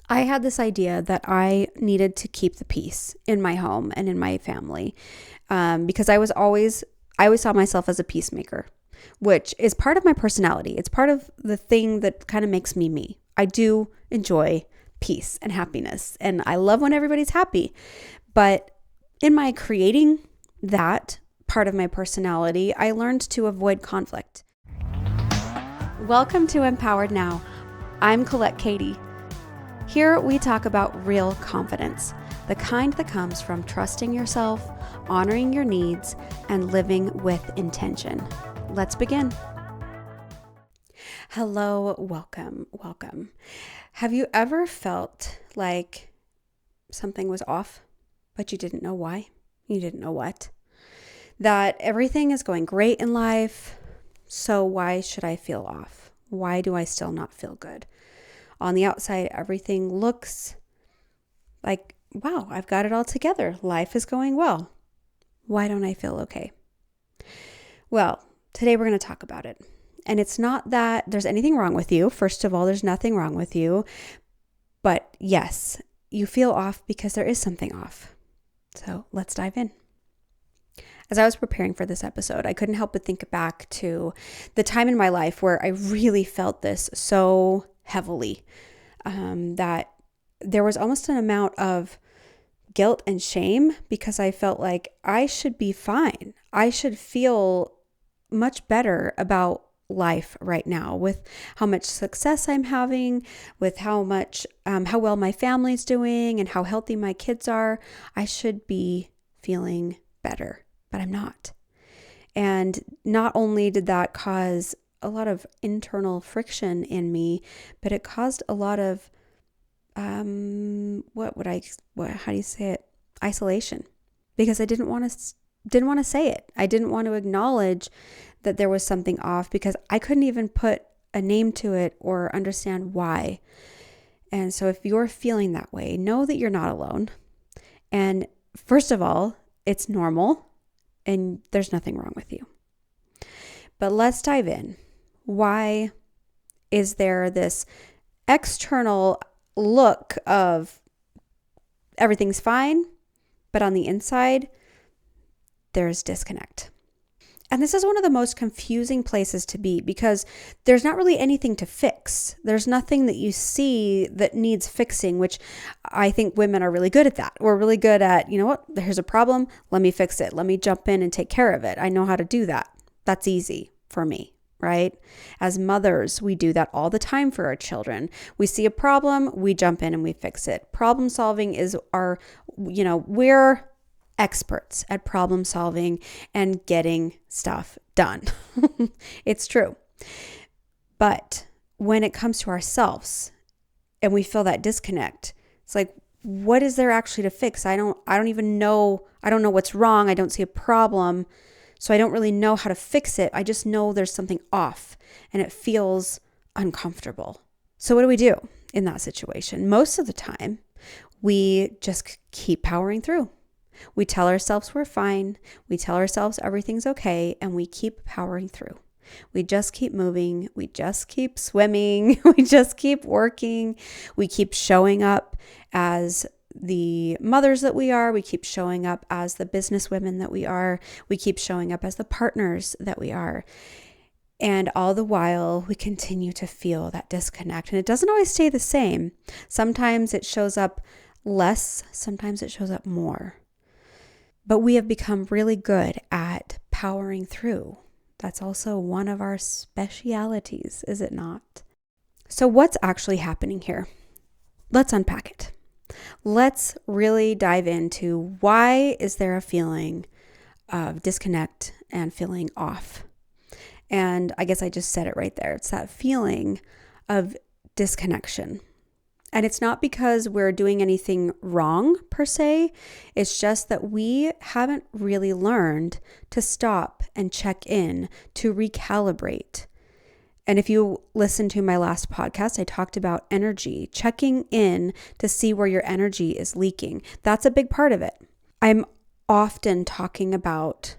I had this idea that I needed to keep the peace in my home and in my family because I always saw myself as a peacemaker, which is part of my personality. It's part of the thing that kind of makes me me. I do enjoy peace and happiness, and I love when everybody's happy. But in my creating that part of my personality, I learned to avoid conflict. Welcome to Empowered Now. I'm Colette KATI. Here we talk about real confidence, the kind that comes from trusting yourself, honoring your needs, and living with intention. Let's begin. Hello, welcome. Have you ever felt like something was off, but you didn't know why? You didn't know what? That everything is going great in life, so why should I feel off? Why do I still not feel good? On the outside, everything looks like, wow, I've got it all together. Life is going well. Why don't I feel okay? Well, today we're going to talk about it. And it's not that there's anything wrong with you. First of all, there's nothing wrong with you. But yes, you feel off because there is something off. So let's dive in. As I was preparing for this episode, I couldn't help but think back to the time in my life where I really felt this so heavily, that there was almost an amount of guilt and shame because I felt like I should be fine. I should feel much better about life right now with how much success I'm having, with how well my family's doing and how healthy my kids are. I should be feeling better, but I'm not. And not only did that cause a lot of internal friction in me, but it caused a lot of isolation, because I didn't want to say it. I didn't want to acknowledge that there was something off because I couldn't even put a name to it or understand why. And so if you're feeling that way, know that you're not alone. And first of all, it's normal and there's nothing wrong with you. But let's dive in. Why is there this external look of everything's fine, but on the inside, there's disconnect? And this is one of the most confusing places to be because there's not really anything to fix. There's nothing that you see that needs fixing, which I think women are really good at that. We're really good at, you know what, here's a problem, let me fix it. Let me jump in and take care of it. I know how to do that. That's easy for me. Right? As mothers, we do that all the time for our children. We see a problem, we jump in and we fix it. Problem solving is we're experts at problem solving and getting stuff done. It's true. But when it comes to ourselves and we feel that disconnect, it's like, what is there actually to fix? I don't even know. I don't know what's wrong. I don't see a problem. So I don't really know how to fix it. I just know there's something off and it feels uncomfortable. So what do we do in that situation? Most of the time, we just keep powering through. We tell ourselves we're fine. We tell ourselves everything's okay, and we keep powering through. We just keep moving. We just keep swimming. We just keep working. We keep showing up as the mothers that we are. We keep showing up as the business women that we are. We keep showing up as the partners that we are. And all the while, we continue to feel that disconnect. And it doesn't always stay the same. Sometimes it shows up less. Sometimes it shows up more. But we have become really good at powering through. That's also one of our specialities, is it not? So what's actually happening here? Let's unpack it. Let's really dive into why is there a feeling of disconnect and feeling off? And I guess I just said it right there. It's that feeling of disconnection. And it's not because we're doing anything wrong per se. It's just that we haven't really learned to stop and check in, to recalibrate. And if you listen to my last podcast, I talked about energy, checking in to see where your energy is leaking. That's a big part of it. I'm often talking about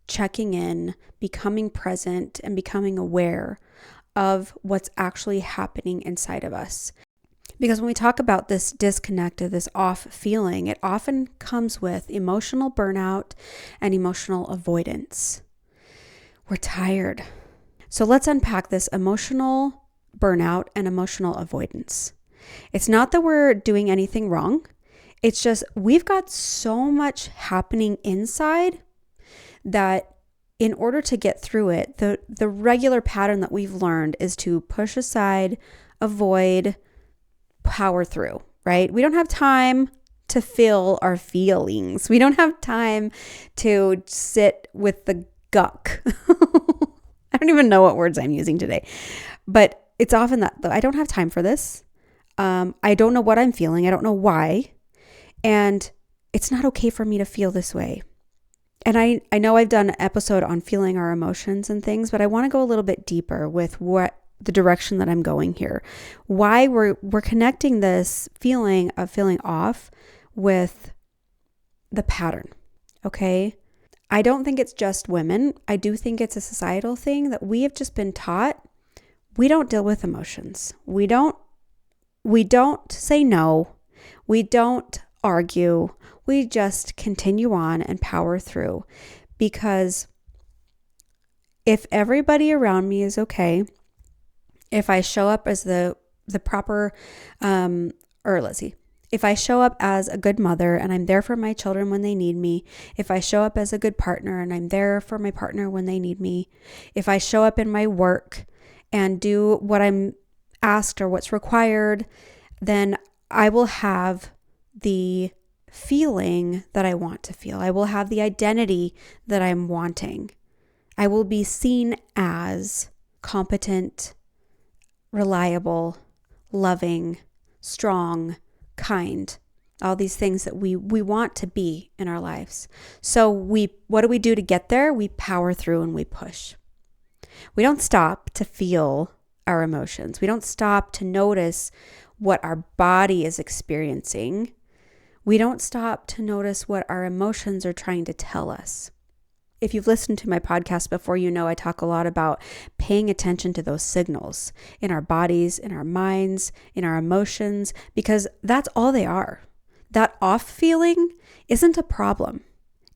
checking in, becoming present, and becoming aware of what's actually happening inside of us. Because when we talk about this disconnected, this off feeling, it often comes with emotional burnout and emotional avoidance. We're tired. So let's unpack this emotional burnout and emotional avoidance. It's not that we're doing anything wrong. It's just we've got so much happening inside that in order to get through it, the regular pattern that we've learned is to push aside, avoid, power through, right? We don't have time to feel our feelings. We don't have time to sit with the guck. I don't even know what words I'm using today, but it's often that I don't have time for this. I don't know what I'm feeling. I don't know why. And it's not okay for me to feel this way. And I know I've done an episode on feeling our emotions and things, but I want to go a little bit deeper with what the direction that I'm going here. Why we're connecting this feeling of feeling off with the pattern. Okay? I don't think it's just women. I do think it's a societal thing that we have just been taught. We don't deal with emotions. We don't say no. We don't argue. We just continue on and power through, because if everybody around me is okay, if I show up as the proper, if I show up as a good mother and I'm there for my children when they need me, if I show up as a good partner and I'm there for my partner when they need me, if I show up in my work and do what I'm asked or what's required, then I will have the feeling that I want to feel. I will have the identity that I'm wanting. I will be seen as competent, reliable, loving, strong, kind, all these things that we want to be in our lives. So what do we do to get there? We power through and we push. We don't stop to feel our emotions. We don't stop to notice what our body is experiencing. We don't stop to notice what our emotions are trying to tell us. If you've listened to my podcast before, you know I talk a lot about paying attention to those signals in our bodies, in our minds, in our emotions, because that's all they are. That off feeling isn't a problem.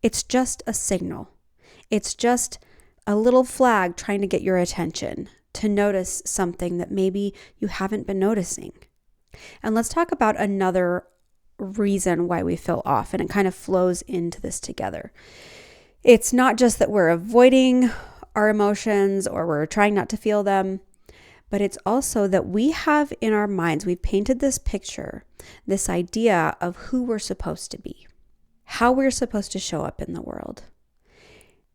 It's just a signal. It's just a little flag trying to get your attention to notice something that maybe you haven't been noticing. And let's talk about another reason why we feel off, and it kind of flows into this together. It's not just that we're avoiding our emotions or we're trying not to feel them, but it's also that we have in our minds, we've painted this picture, this idea of who we're supposed to be, how we're supposed to show up in the world.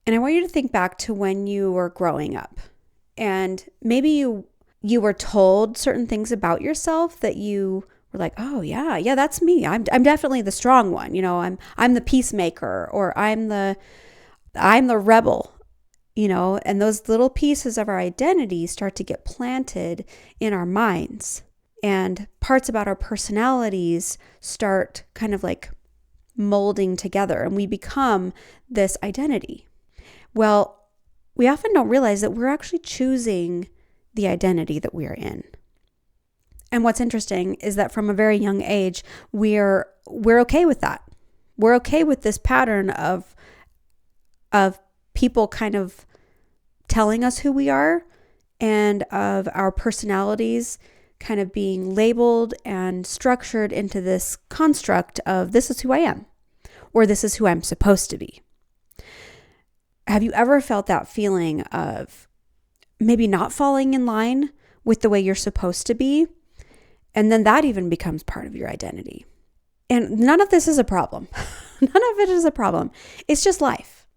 And I want you to think back to when you were growing up, and maybe you were told certain things about yourself that you were like, oh yeah, that's me. I'm definitely the strong one. You know, I'm the peacemaker, or I'm the rebel, you know, and those little pieces of our identity start to get planted in our minds, and parts about our personalities start kind of like molding together, and we become this identity. Well, we often don't realize that we're actually choosing the identity that we are in. And what's interesting is that from a very young age, we're okay with that. We're okay with this pattern of people kind of telling us who we are, and of our personalities kind of being labeled and structured into this construct of this is who I am, or this is who I'm supposed to be. Have you ever felt that feeling of maybe not falling in line with the way you're supposed to be? And then that even becomes part of your identity. And none of this is a problem. None of it is a problem. It's just life.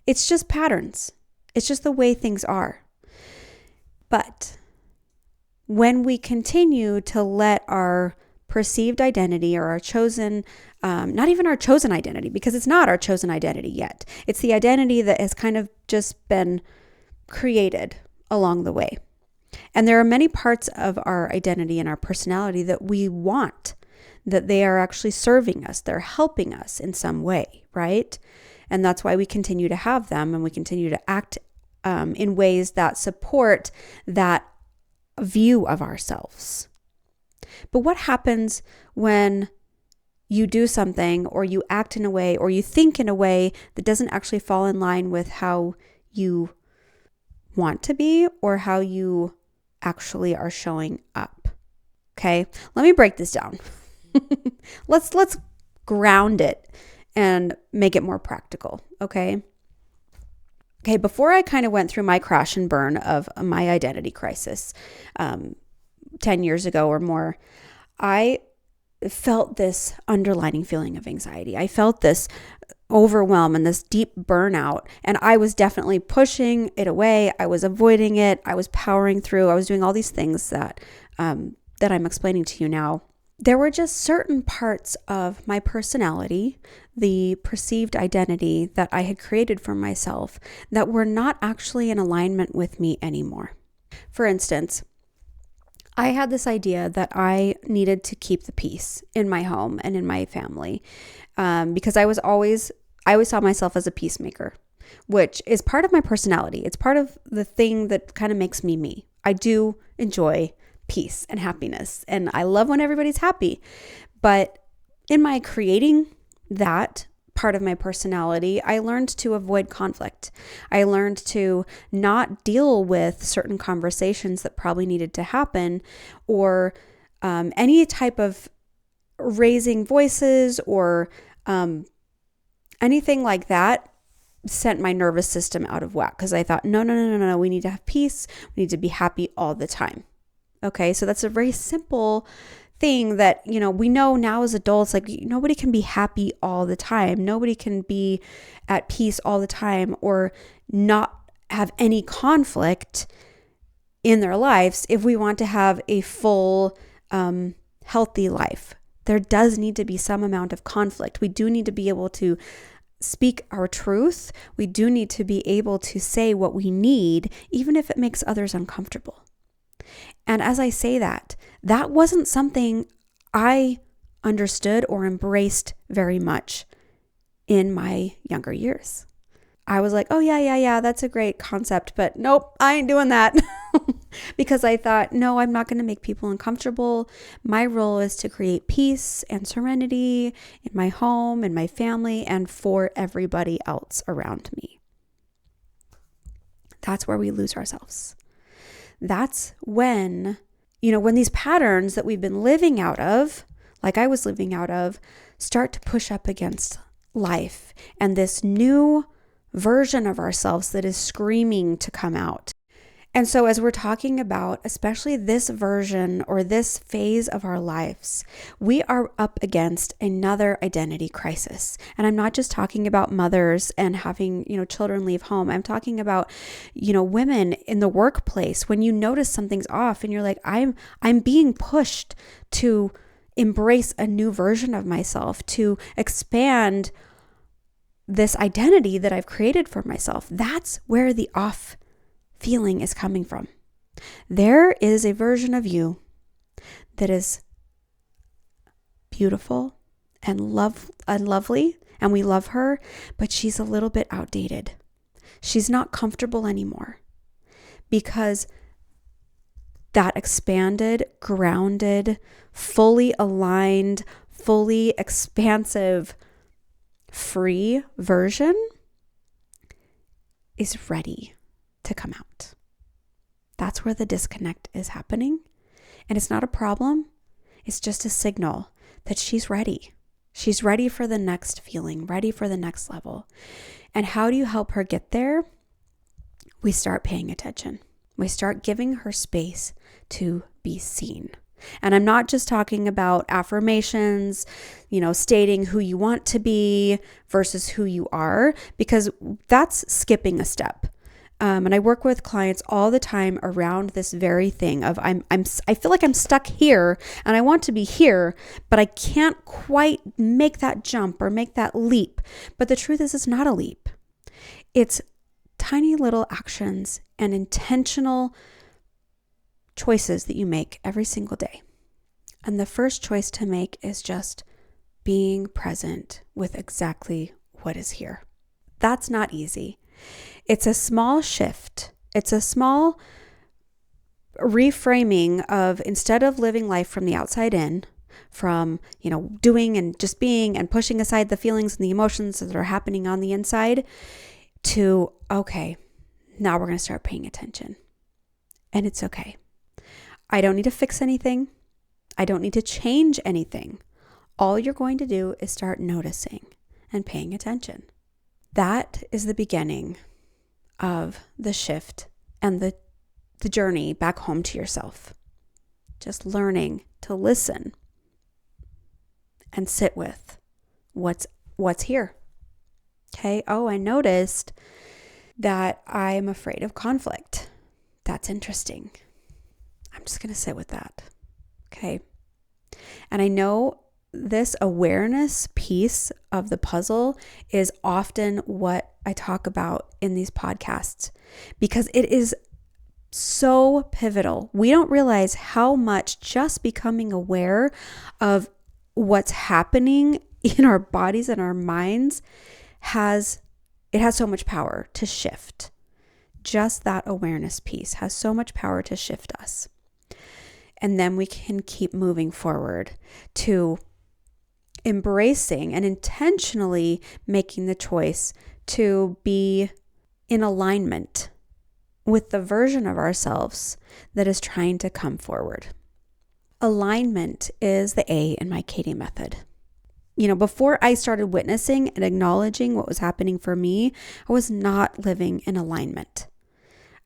It's just patterns. It's just the way things are. But when we continue to let our perceived identity, or our chosen, not even our chosen identity, because it's not our chosen identity yet. It's the identity that has kind of just been created along the way. And there are many parts of our identity and our personality that we want, that they are actually serving us. They're helping us in some way, right? And that's why we continue to have them, and we continue to act in ways that support that view of ourselves. But what happens when you do something or you act in a way or you think in a way that doesn't actually fall in line with how you want to be or how you actually are showing up? Okay, let me break this down. Let's ground it and make it more practical, okay? Okay, before I kind of went through my crash and burn of my identity crisis 10 years ago or more, I felt this underlining feeling of anxiety. I felt this overwhelm and this deep burnout, and I was definitely pushing it away. I was avoiding it. I was powering through. I was doing all these things that I'm explaining to you now. There were just certain parts of my personality, the perceived identity that I had created for myself, that were not actually in alignment with me anymore. For instance, I had this idea that I needed to keep the peace in my home and in my family because I always saw myself as a peacemaker, which is part of my personality. It's part of the thing that kind of makes me me. I do enjoy peace and happiness, and I love when everybody's happy. But in my creating that part of my personality, I learned to avoid conflict. I learned to not deal with certain conversations that probably needed to happen, or any type of raising voices or anything like that sent my nervous system out of whack because I thought, no, we need to have peace. We need to be happy all the time. Okay, so that's a very simple thing that, we know now as adults, like nobody can be happy all the time. Nobody can be at peace all the time or not have any conflict in their lives if we want to have a full, healthy life. There does need to be some amount of conflict. We do need to be able to speak our truth. We do need to be able to say what we need, even if it makes others uncomfortable. And as I say that wasn't something I understood or embraced very much in my younger years. I was like, oh yeah, that's a great concept, but nope, I ain't doing that. Because I thought, no, I'm not going to make people uncomfortable. My role is to create peace and serenity in my home, in my family, and for everybody else around me. That's where we lose ourselves. That's when these patterns that we've been living out of, like I was living out of, start to push up against life and this new version of ourselves that is screaming to come out. And so as we're talking about, especially this version or this phase of our lives, we are up against another identity crisis. And I'm not just talking about mothers and having, children leave home. I'm talking about, women in the workplace. When you notice something's off and you're like, I'm being pushed to embrace a new version of myself, to expand this identity that I've created for myself. That's where the off feeling is coming from. There is a version of you that is beautiful and lovely, and we love her, but she's a little bit outdated. She's not comfortable anymore because that expanded, grounded, fully aligned, fully expansive, free version is ready to come out. That's where the disconnect is happening. And it's not a problem. It's just a signal that she's ready. She's ready for the next feeling, ready for the next level. And how do you help her get there? We start paying attention. We start giving her space to be seen. And I'm not just talking about affirmations, stating who you want to be versus who you are, because that's skipping a step. And I work with clients all the time around this very thing of I feel like I'm stuck here and I want to be here, but I can't quite make that jump or make that leap. But the truth is, it's not a leap. It's tiny little actions and intentional choices that you make every single day. And the first choice to make is just being present with exactly what is here. That's not easy. It's a small shift. It's a small reframing of, instead of living life from the outside in, from, doing and just being and pushing aside the feelings and the emotions that are happening on the inside, to, okay, now we're going to start paying attention. And it's okay. I don't need to fix anything. I don't need to change anything. All you're going to do is start noticing and paying attention. That is the beginning of the shift and the journey back home to yourself. Just learning to listen and sit with what's here. Okay. Oh, I noticed that I'm afraid of conflict. That's interesting. I'm just going to sit with that. Okay. And I know this awareness piece of the puzzle is often what I talk about in these podcasts, because it is so pivotal. We don't realize how much just becoming aware of what's happening in our bodies and our minds has so much power to shift. Just that awareness piece has so much power to shift us. And then we can keep moving forward to embracing and intentionally making the choice to be in alignment with the version of ourselves that is trying to come forward. Alignment is the A in my KATI method. Before I started witnessing and acknowledging what was happening for me, I was not living in alignment.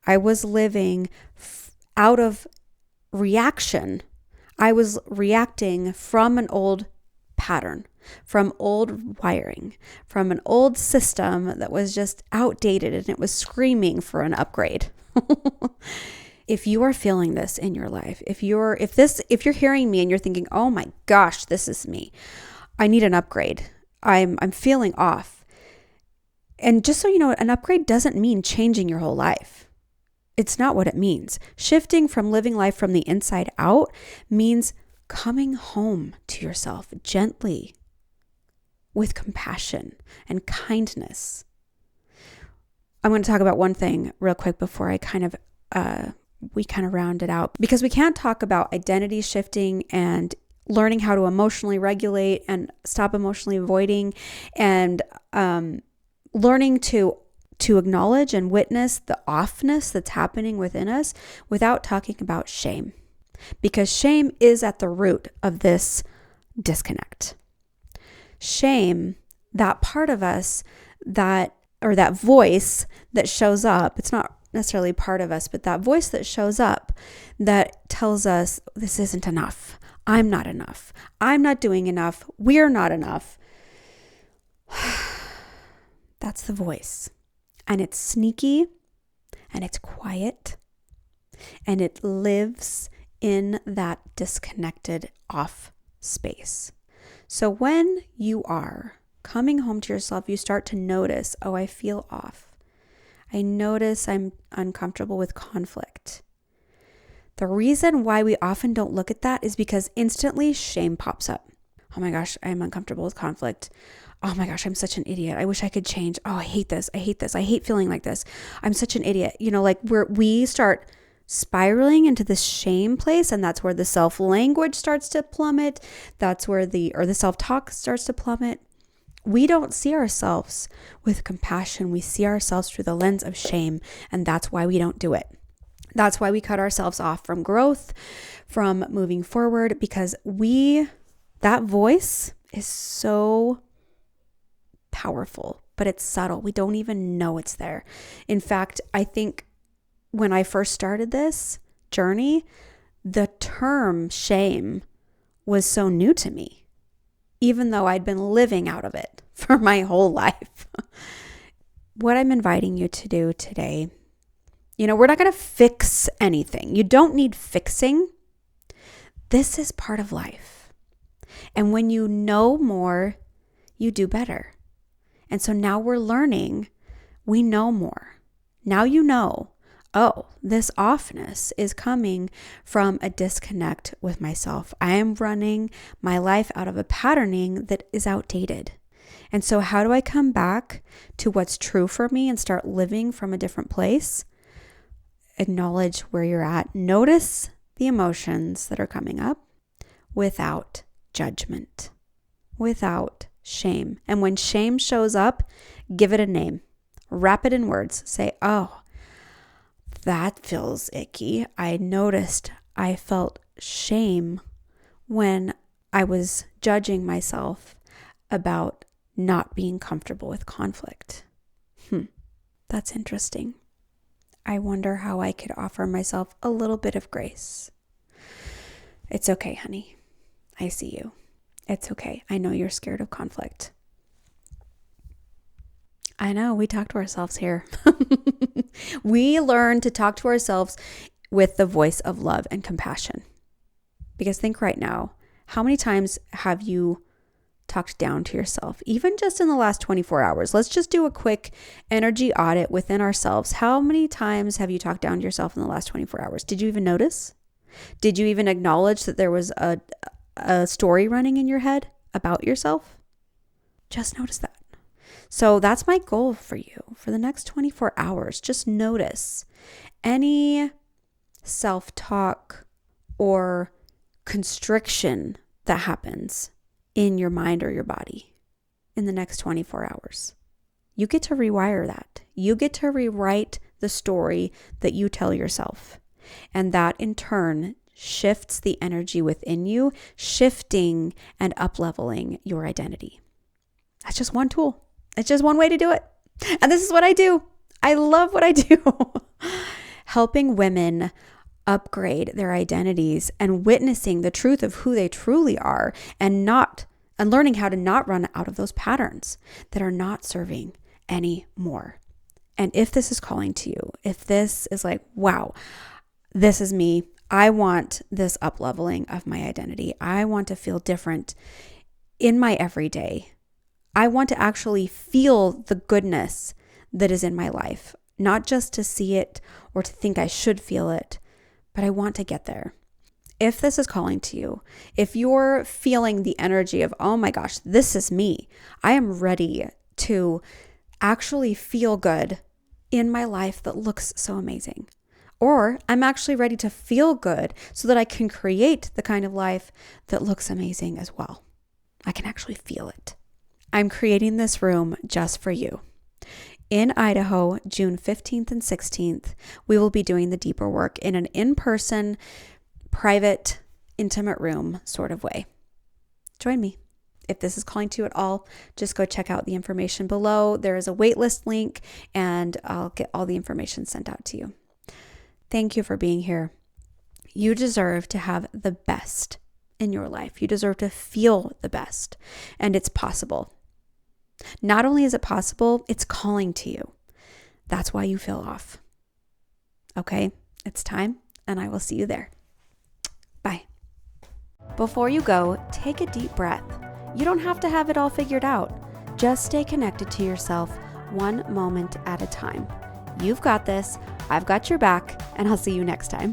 I was living out of reaction. I was reacting from an old pattern, from old wiring, from an old system that was just outdated and it was screaming for an upgrade. If you are feeling this in your life, if you're hearing me and you're thinking, "Oh my gosh, this is me. I need an upgrade. I'm feeling off." And just so you know, an upgrade doesn't mean changing your whole life. It's not what it means. Shifting from living life from the inside out means coming home to yourself gently, with compassion and kindness. I'm going to talk about one thing real quick before I we round it out, because we can't talk about identity shifting and learning how to emotionally regulate and stop emotionally avoiding, and learning to acknowledge and witness the offness that's happening within us without talking about shame, because shame is at the root of this disconnect. Shame, that part of us that voice that shows up, it's not necessarily part of us, but that voice that shows up that tells us this isn't enough. I'm not enough. I'm not doing enough. We're not enough. That's the voice. And it's sneaky and it's quiet and it lives in that disconnected off space. So when you are coming home to yourself, you start to notice, oh, I feel off. I notice I'm uncomfortable with conflict. The reason why we often don't look at that is because instantly shame pops up. Oh my gosh, I'm uncomfortable with conflict. Oh my gosh, I'm such an idiot. I wish I could change. Oh, I hate this. I hate this. I hate feeling like this. I'm such an idiot. We start spiraling into this shame place, and that's where the self-language starts to plummet. That's where the self-talk starts to plummet. We don't see ourselves with compassion. We see ourselves through the lens of shame, and that's why we don't do it. That's why we cut ourselves off from growth, from moving forward, because that voice is so powerful, but it's subtle. We don't even know it's there. In fact, I think when I first started this journey, the term shame was so new to me, even though I'd been living out of it for my whole life. What I'm inviting you to do today, we're not going to fix anything. You don't need fixing. This is part of life. And when you know more, you do better. And so now we're learning, we know more. Now you know, oh, this offness is coming from a disconnect with myself. I am running my life out of a patterning that is outdated. And so how do I come back to what's true for me and start living from a different place? acknowledge where you're at. Notice the emotions that are coming up without judgment, without shame. And when shame shows up, give it a name. Wrap it in words. Say, oh, that feels icky. I noticed I felt shame when I was judging myself about not being comfortable with conflict. That's interesting. I wonder how I could offer myself a little bit of grace. It's okay, honey. I see you. It's okay. I know you're scared of conflict. I know, we talk to ourselves here. We learn to talk to ourselves with the voice of love and compassion. Because think right now, how many times have you talked down to yourself, even just in the last 24 hours? Let's just do a quick energy audit within ourselves. How many times have you talked down to yourself in the last 24 hours? Did you even notice? Did you even acknowledge that there was a story running in your head about yourself? Just notice that. So that's my goal for you for the next 24 hours. Just notice any self-talk or constriction that happens in your mind or your body in the next 24 hours. You get to rewire that. You get to rewrite the story that you tell yourself. And that in turn shifts the energy within you, shifting and up-leveling your identity. That's just one tool. It's just one way to do it. And this is what I do. I love what I do. Helping women upgrade their identities and witnessing the truth of who they truly are and learning how to not run out of those patterns that are not serving anymore. And if this is calling to you, if this is like, wow, this is me. I want this up-leveling of my identity. I want to feel different in my everyday. I want to actually feel the goodness that is in my life, not just to see it or to think I should feel it, but I want to get there. If this is calling to you, if you're feeling the energy of, oh my gosh, this is me, I am ready to actually feel good in my life that looks so amazing. Or I'm actually ready to feel good so that I can create the kind of life that looks amazing as well. I can actually feel it. I'm creating this room just for you. In Idaho, June 15th and 16th, we will be doing the deeper work in an in-person, private, intimate room sort of way. Join me. If this is calling to you at all, just go check out the information below. There is a waitlist link and I'll get all the information sent out to you. Thank you for being here. You deserve to have the best in your life. You deserve to feel the best, and it's possible. Not only is it possible, it's calling to you. That's why you feel off. Okay, it's time, and I will see you there. Bye. Before you go, take a deep breath. You don't have to have it all figured out. Just stay connected to yourself one moment at a time. You've got this. I've got your back, and I'll see you next time.